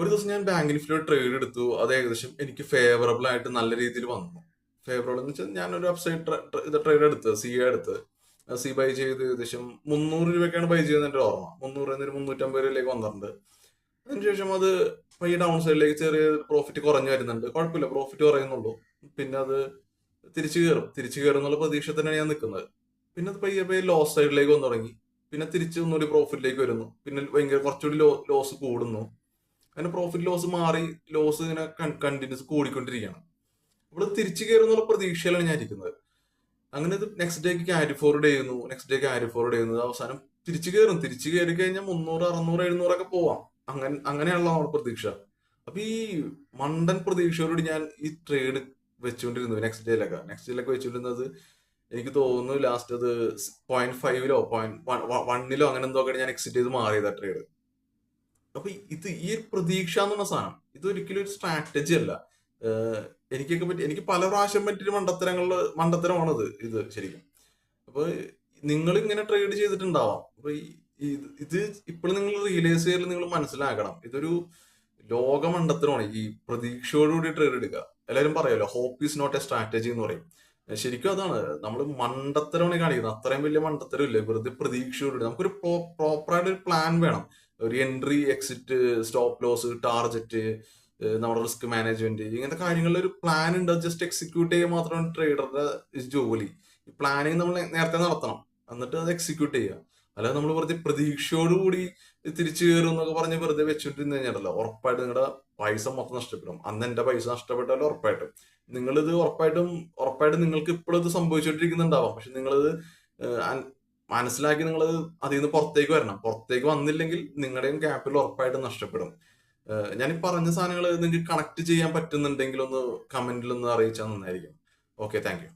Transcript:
ഒരു ദിവസം ഞാൻ ബാങ്ക് നിഫ്റ്റിയിൽ ഒരു ട്രേഡ് എടുത്തു. അത് ഏകദേശം എനിക്ക് ഫേവറബിൾ ആയിട്ട് നല്ല രീതിയിൽ വന്നു. ഫേവറബിൾ എന്ന് വെച്ചാൽ ഞാനൊരു അപ്സൈഡ് ട്രേഡ് എടുത്ത് സി എടുത്ത് സി ബൈ ചെയ്ത് ഏകദേശം 300 രൂപയ്ക്കാണ് ബൈ ചെയ്തത് എന്റെ ഓർമ്മ. 300 എന്നൊരു 350 രൂപയിലേക്ക് വന്നിട്ടുണ്ട്. അതിനുശേഷം അത് ഈ ഡൗൺ സൈഡിലേക്ക് ചെറിയ പ്രോഫിറ്റ് കുറഞ്ഞു വരുന്നുണ്ട്. കുഴപ്പമില്ല, പ്രോഫിറ്റ് കുറയുന്നുള്ളൂ. പിന്നെ അത് തിരിച്ചു കയറും എന്നുള്ള പ്രതീക്ഷ തന്നെയാണ് ഞാൻ നിൽക്കുന്നത്. പിന്നെ അത് പയ്യെ ലോസ് സൈഡിലേക്ക് വന്നു തുടങ്ങി. പിന്നെ തിരിച്ച് ഒന്നുകൂടി പ്രോഫിറ്റിലേക്ക് വരുന്നു. പിന്നെ ഭയങ്കര കുറച്ചുകൂടി ലോസ് കൂടുന്നു. അങ്ങനെ പ്രോഫിറ്റ് ലോസ് മാറി ലോസ് ഇങ്ങനെ കണ്ടിന്യൂസ് കൂടിക്കൊണ്ടിരിക്കുകയാണ്. അപ്പോൾ തിരിച്ചു കയറും എന്നുള്ള പ്രതീക്ഷയിലാണ് ഞാൻ ഇരിക്കുന്നത്. അങ്ങനെ ഇത് നെക്സ്റ്റ് ഡേക്ക് ക്യാരി ഫോർവേഡ് ചെയ്യുന്നു. അവസാനം തിരിച്ചു കയറി കഴിഞ്ഞാൽ 300, 600, 700 ഒക്കെ പോവാം. അങ്ങനെയാണല്ലോ നമ്മുടെ പ്രതീക്ഷ. അപ്പൊ ഈ മണ്ടൻ പ്രതീക്ഷയോടുകൂടി ഞാൻ ഈ ട്രേഡ് വെച്ചുകൊണ്ടിരുന്നു. നെക്സ്റ്റ് ഡേയിലൊക്കെ വെച്ചുകൊണ്ടിരുന്നത് എനിക്ക് തോന്നുന്നു ലാസ്റ്റ് അത് 0.5-ലോ 0.1-ലോ അങ്ങനെ എന്തൊക്കെയാണ് ഞാൻ എക്സിറ്റ് ചെയ്ത് മാറിയത് ആ ട്രേഡ്. അപ്പൊ ഈ പ്രതീക്ഷ എന്ന് പറഞ്ഞ സാധനം ഇതൊരിക്കലും ഒരു സ്ട്രാറ്റജി അല്ല. എനിക്ക് പല പ്രാവശ്യം പറ്റിയ മണ്ടത്തരമാണത് ഇത് ശരിക്കും. അപ്പൊ നിങ്ങൾ ഇങ്ങനെ ട്രേഡ് ചെയ്തിട്ടുണ്ടാവാം. അപ്പൊ ഇത് ഇപ്പോഴും നിങ്ങൾ റിയലൈസ് ചെയ്യൽ നിങ്ങൾ മനസ്സിലാക്കണം. ഇതൊരു ലോക മണ്ടത്തരമാണ് ഈ പ്രതീക്ഷയോടുകൂടി ട്രേഡ് എടുക്കുക. എല്ലാവരും പറയുമല്ലോ hope is not a strategy എന്ന് പറയും. ശരിക്കും അതാണ്, നമ്മൾ മണ്ടത്തരമാണ് കാണിക്കുന്നത്. അത്രയും വലിയ മണ്ടത്തരം ഇല്ല. വെറുതെ പ്രതീക്ഷയോടുകൂടി നമുക്കൊരു പ്രോപ്പറായിട്ട് ഒരു പ്ലാൻ വേണം. ഒരു entry, exit, stop loss, target, നമ്മുടെ റിസ്ക് മാനേജ്മെന്റ്, ഇങ്ങനത്തെ കാര്യങ്ങളിൽ ഒരു പ്ലാൻ ഉണ്ട്. ജസ്റ്റ് എക്സിക്യൂട്ട് ചെയ്യുക മാത്രമാണ് ട്രേഡറുടെ ജോലി. ഈ പ്ലാനിങ് നമ്മൾ നേരത്തെ നടത്തണം, എന്നിട്ട് അത് എക്സിക്യൂട്ട് ചെയ്യുക. അല്ലാതെ നമ്മൾ വെറുതെ പ്രതീക്ഷയോടുകൂടി തിരിച്ചു കയറും എന്നൊക്കെ പറഞ്ഞ് വെറുതെ വെച്ചിട്ടിരുന്ന് കഴിഞ്ഞാലല്ലോ ഉറപ്പായിട്ട് നിങ്ങളുടെ പൈസ മൊത്തം നഷ്ടപ്പെടും. അന്ന് എന്റെ പൈസ നഷ്ടപ്പെട്ടാലും ഉറപ്പായിട്ടും ഉറപ്പായിട്ടും നിങ്ങൾക്ക് ഇപ്പോഴും ഇത് സംഭവിച്ചുകൊണ്ടിരിക്കുന്നുണ്ടാവാം. പക്ഷെ നിങ്ങളിത് മനസ്സിലാക്കി നിങ്ങൾ അതിൽ നിന്ന് പുറത്തേക്ക് വരണം. പുറത്തേക്ക് വന്നില്ലെങ്കിൽ നിങ്ങളുടെയും ക്യാപിറ്റൽ ഉറപ്പായിട്ടും നഷ്ടപ്പെടും. ഞാൻ ഈ പറഞ്ഞ സാധനങ്ങൾ നിങ്ങൾക്ക് കണക്ട് ചെയ്യാൻ പറ്റുന്നുണ്ടെങ്കിൽ ഒന്ന് കമന്റിൽ ഒന്ന് അറിയിച്ചാൽ നന്നായിരിക്കും. Okay, thank you.